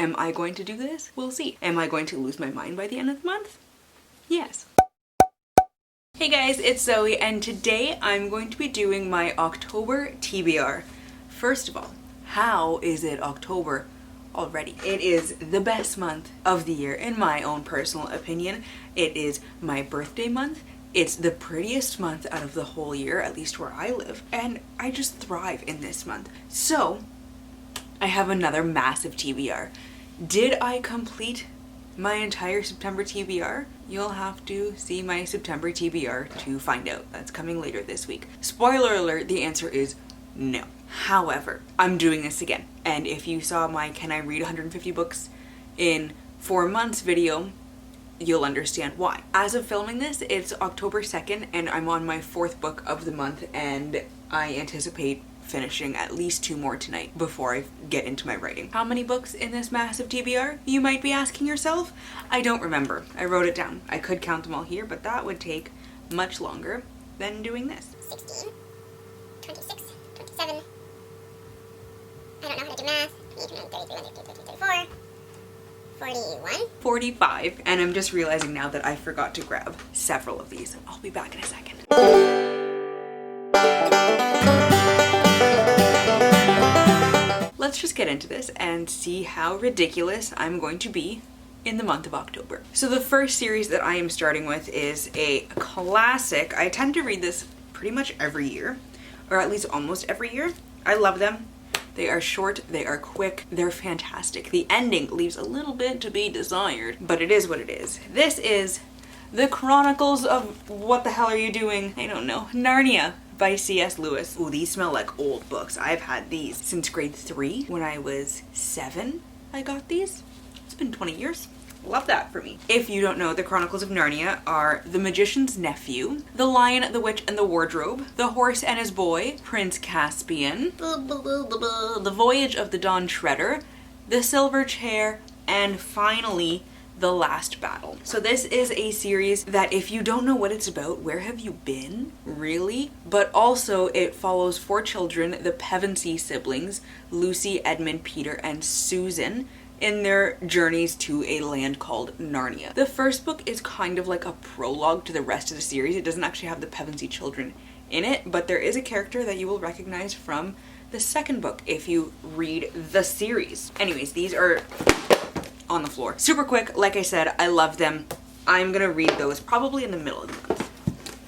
Am I going to do this? We'll see. Am I going to lose my mind by the end of the month? Yes. Hey guys, it's Zoe, and today I'm going to be doing my October TBR. First of all, how is it October already? It is the best month of the year in my own personal opinion. It is my birthday month. It's the prettiest month out of the whole year, at least where I live, and I just thrive in this month. So I have another massive TBR. Did I complete my entire September TBR? You'll have to see my September TBR to find out. That's coming later this week. Spoiler alert, the answer is no. However, I'm doing this again. And if you saw my Can I Read 150 Books in 4 months video, you'll understand why. As of filming this, it's October 2nd and I'm on my 4th book of the month, and I anticipate finishing at least 2 more tonight before I get into my writing. How many books in this massive TBR, you might be asking yourself? I don't remember. I wrote it down. I could count them all here, but that would take much longer than doing this. 16, 26, 27, I don't know how to do math, 28, 29, 30, 31, 32, 34, 41. 45, and I'm just realizing now that I forgot to grab several of these. I'll be back in a second. Let's just get into this and see how ridiculous I'm going to be in the month of October. So the first series that I am starting with is a classic. I tend to read this pretty much every year, or at least almost every year. I love them. They are short, they are quick, they're fantastic. The ending leaves a little bit to be desired, but it is what it is. This is the Chronicles of What the Hell Are You Doing? I don't know. Narnia by C.S. Lewis. Ooh, these smell like old books. I've had these since grade 3. When I was 7, I got these. It's been 20 years. Love that for me. If you don't know, the Chronicles of Narnia are The Magician's Nephew, The Lion, the Witch, and the Wardrobe, The Horse and His Boy, Prince Caspian, The Voyage of the Dawn Treader, The Silver Chair, and finally, The Last Battle. So this is a series that if you don't know what it's about, where have you been? Really? But also it follows 4 children, the Pevensey siblings, Lucy, Edmund, Peter, and Susan, in their journeys to a land called Narnia. The first book is kind of like a prologue to the rest of the series. It doesn't actually have the Pevensey children in it, but there is a character that you will recognize from the second book if you read the series. Anyways, these are on the floor. Super quick, like I said, I love them. I'm gonna read those probably in the middle of the month.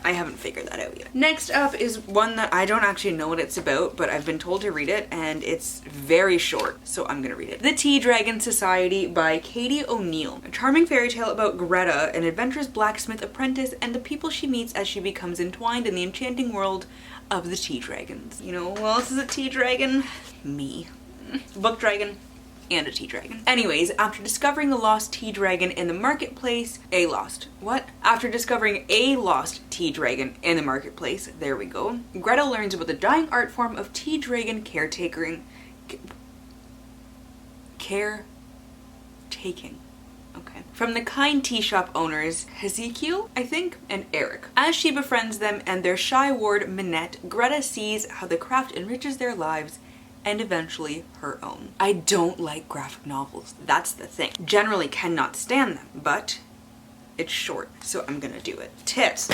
I haven't figured that out yet. Next up is one that I don't actually know what it's about, but I've been told to read it, and it's very short, so I'm gonna read it. The Tea Dragon Society by Katie O'Neill. A charming fairy tale about Greta, an adventurous blacksmith apprentice, and the people she meets as she becomes entwined in the enchanting world of the tea dragons. You know who else is a tea dragon? Me. Book dragon. And a tea dragon. Anyways, after discovering the lost tea dragon in the marketplace, After discovering a lost tea dragon in the marketplace, there we go, Greta learns about the dying art form of tea dragon caretaking. Okay. From the kind tea shop owners, Hezekiel, I think, and Eric. As she befriends them and their shy ward, Minette, Greta sees how the craft enriches their lives and eventually her own. I don't like graphic novels. That's the thing. Generally cannot stand them, but it's short, so I'm gonna do it. Tips.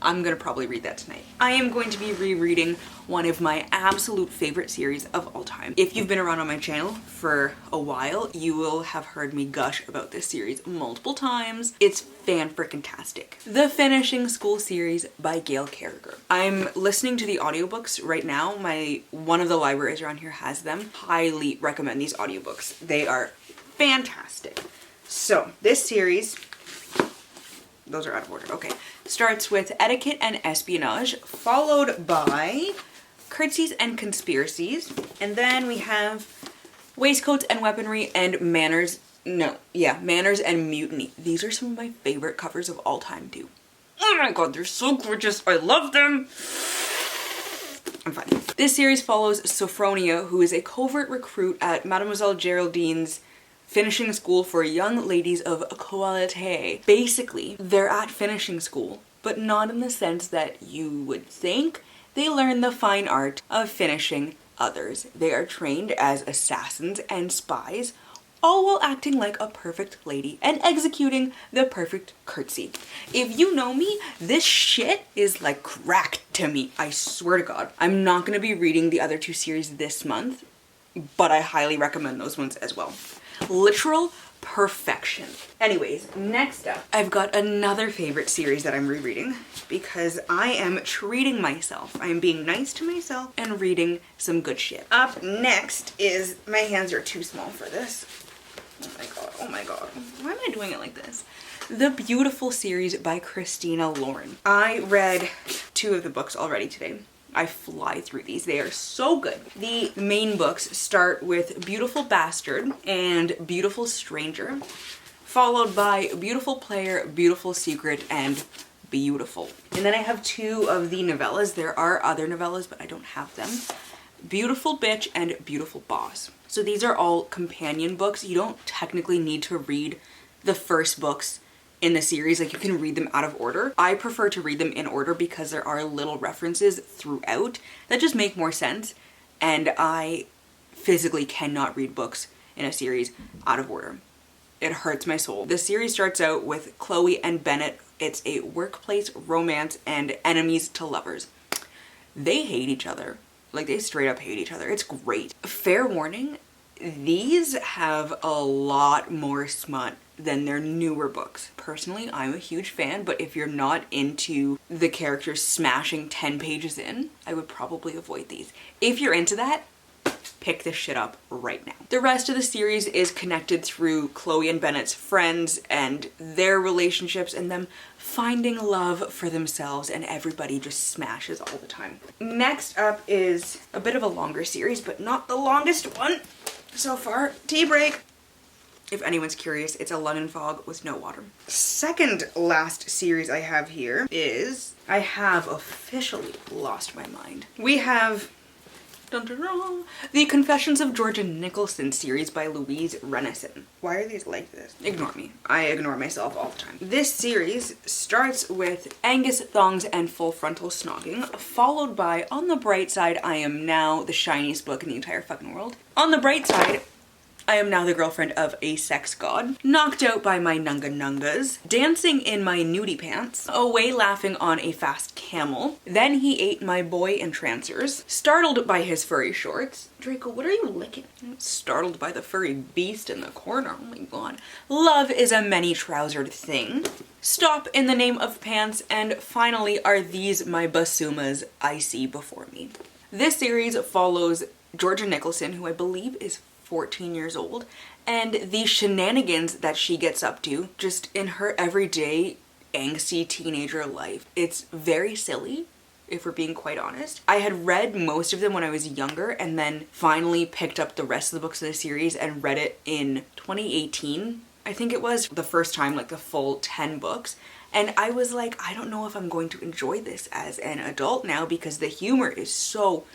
I'm gonna probably read that tonight. I am going to be rereading one of my absolute favorite series of all time. If you've been around on my channel for a while, you will have heard me gush about this series multiple times. It's fan-frickin-tastic. The Finishing School series by Gail Carriger. I'm listening to the audiobooks right now. One of the libraries around here has them. Highly recommend these audiobooks. They are fantastic. So this series, those are out of order, okay, starts with Etiquette and Espionage, followed by Curtsies and Conspiracies, and then we have Waistcoats and Weaponry and Manners and Mutiny. These are some of my favorite covers of all time too. Oh my god, they're so gorgeous, I love them! I'm fine. This series follows Sophronia, who is a covert recruit at Mademoiselle Geraldine's finishing school for young ladies of quality. Basically, they're at finishing school, but not in the sense that you would think. They learn the fine art of finishing others. They are trained as assassins and spies all while acting like a perfect lady and executing the perfect curtsy. If you know me, this shit is like crack to me. I swear to God. I'm not gonna be reading the other two series this month, but I highly recommend those ones as well. Literal perfection. Anyways, next up, I've got another favorite series that I'm rereading because I am treating myself. I am being nice to myself and reading some good shit. Up next is, my hands are too small for this. Oh my God, oh my God. Why am I doing it like this? The Beautiful series by Christina Lauren. I read 2 of the books already today. I fly through these. They are so good. The main books start with Beautiful Bastard and Beautiful Stranger, followed by Beautiful Player, Beautiful Secret, and Beautiful. And then I have 2 of the novellas. There are other novellas, but I don't have them. Beautiful Bitch and Beautiful Boss. So these are all companion books. You don't technically need to read the first books in the series, like you can read them out of order. I prefer to read them in order because there are little references throughout that just make more sense, and I physically cannot read books in a series out of order. It hurts my soul. The series starts out with Chloe and Bennett. It's a workplace romance and enemies to lovers. They hate each other. Like, they straight up hate each other. It's great. Fair warning, these have a lot more smut than their newer books. Personally, I'm a huge fan, but if you're not into the characters smashing 10 pages in, I would probably avoid these. If you're into that, pick this shit up right now. The rest of the series is connected through Chloe and Bennett's friends and their relationships and them finding love for themselves, and everybody just smashes all the time. Next up is a bit of a longer series, but not the longest one so far. Tea break. If anyone's curious, it's a London Fog with no water. Second last series I have here is, I have officially lost my mind. We have dun, dun, dun, The Confessions of Georgia Nicholson series by Louise Renison. Why are these like this? Ignore me. I ignore myself all the time. This series starts with Angus Thongs and Full Frontal Snogging, followed by On the Bright Side, I Am Now the Shiniest Book in the Entire Fucking World. On the Bright Side, I Am Now the Girlfriend of a Sex God, Knocked Out by My Nunga Nungas, Dancing in My Nudie Pants, Away Laughing on a Fast Camel, Then He Ate My Boy Entrancers, Startled by His Furry Shorts. Draco, what are you licking? I'm startled by the furry beast in the corner, oh my God. Love is a Many-Trousered Thing, Stop in the Name of Pants, and finally Are These My Basumas I See Before Me. This series follows Georgia Nicholson, who I believe is 14 years old, and the shenanigans that she gets up to just in her everyday angsty teenager life. It's very silly, if we're being quite honest. I had read most of them when I was younger and then finally picked up the rest of the books in the series and read it in 2018. I think it was the first time, like the full 10 books. And I was like, I don't know if I'm going to enjoy this as an adult now because the humor is so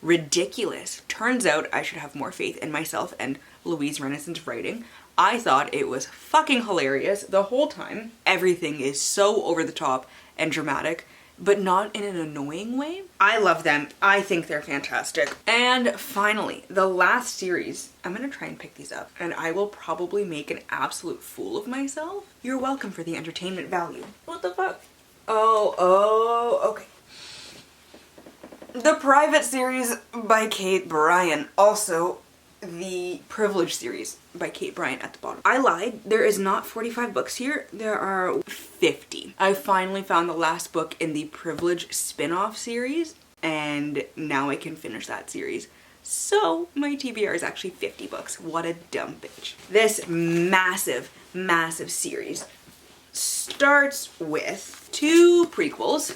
ridiculous. Turns out I should have more faith in myself and Louise Renison's writing. I thought it was fucking hilarious the whole time. Everything is so over the top and dramatic, but not in an annoying way. I love them. I think they're fantastic. And finally, the last series. I'm gonna try and pick these up, and I will probably make an absolute fool of myself. You're welcome for the entertainment value. What the fuck? Oh, okay. The Private series by Kate Bryan. Also, the Privilege series by Kate Bryan at the bottom. I lied. There is not 45 books here. There are 50. I finally found the last book in the Privilege spin-off series, and now I can finish that series. So my TBR is actually 50 books. What a dumb bitch. This massive, massive series starts with 2 prequels.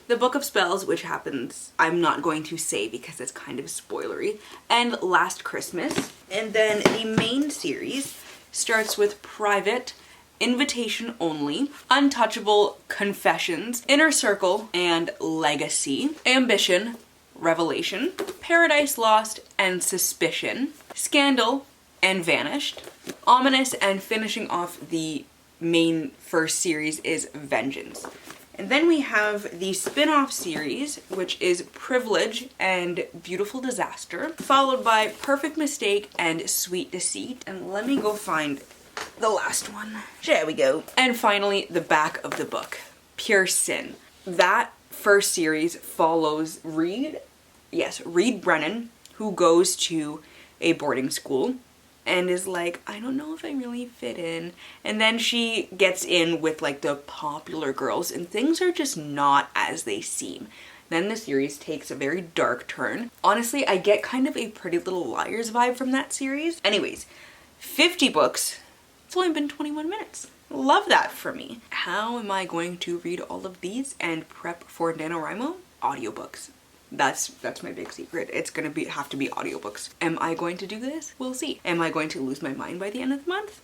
The Book of Spells, which happens, I'm not going to say because it's kind of spoilery, and Last Christmas. And then the main series starts with Private, Invitation Only, Untouchable, Confessions, Inner Circle, and Legacy, Ambition, Revelation, Paradise Lost, and Suspicion, Scandal, and Vanished, Ominous, and finishing off the main first series is Vengeance. And then we have the spin-off series, which is Privilege and Beautiful Disaster, followed by Perfect Mistake and Sweet Deceit. And let me go find the last one. There we go. And finally, the back of the book, Pure Sin. That first series follows Reed Brennan, who goes to a boarding school and is like, I don't know if I really fit in. And then she gets in with like the popular girls and things are just not as they seem. Then the series takes a very dark turn. Honestly, I get kind of a Pretty Little Liars vibe from that series. Anyways, 50 books. It's only been 21 minutes. Love that for me. How am I going to read all of these and prep for NaNoWriMo? Audiobooks. That's my big secret. It's gonna have to be audiobooks. Am I going to do this? We'll see. Am I going to lose my mind by the end of the month?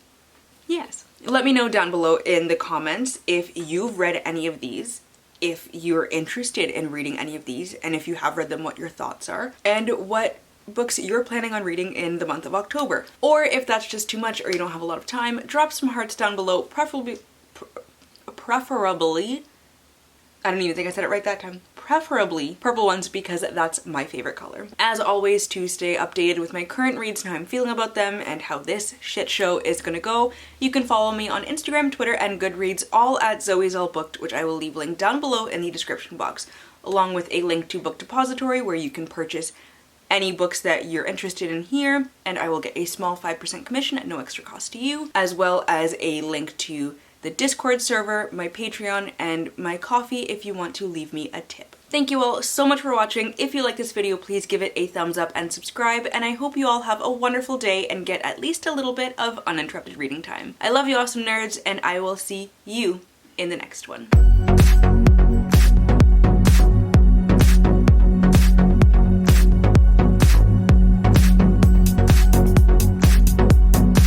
Yes. Let me know down below in the comments if you've read any of these, if you're interested in reading any of these, and if you have read them, what your thoughts are, and what books you're planning on reading in the month of October. Or if that's just too much or you don't have a lot of time, drop some hearts down below, preferably, I don't even think I said it right that time. Preferably purple ones because that's my favorite color. As always, to stay updated with my current reads and how I'm feeling about them and how this shit show is gonna go, you can follow me on Instagram, Twitter, and Goodreads, all at Zoe's All Booked, which I will leave linked down below in the description box, along with a link to Book Depository where you can purchase any books that you're interested in here, and I will get a small 5% commission at no extra cost to you, as well as a link to the Discord server, my Patreon, and my Ko-fi if you want to leave me a tip. Thank you all so much for watching. If you like this video, please give it a thumbs up and subscribe, and I hope you all have a wonderful day and get at least a little bit of uninterrupted reading time. I love you awesome nerds, and I will see you in the next one.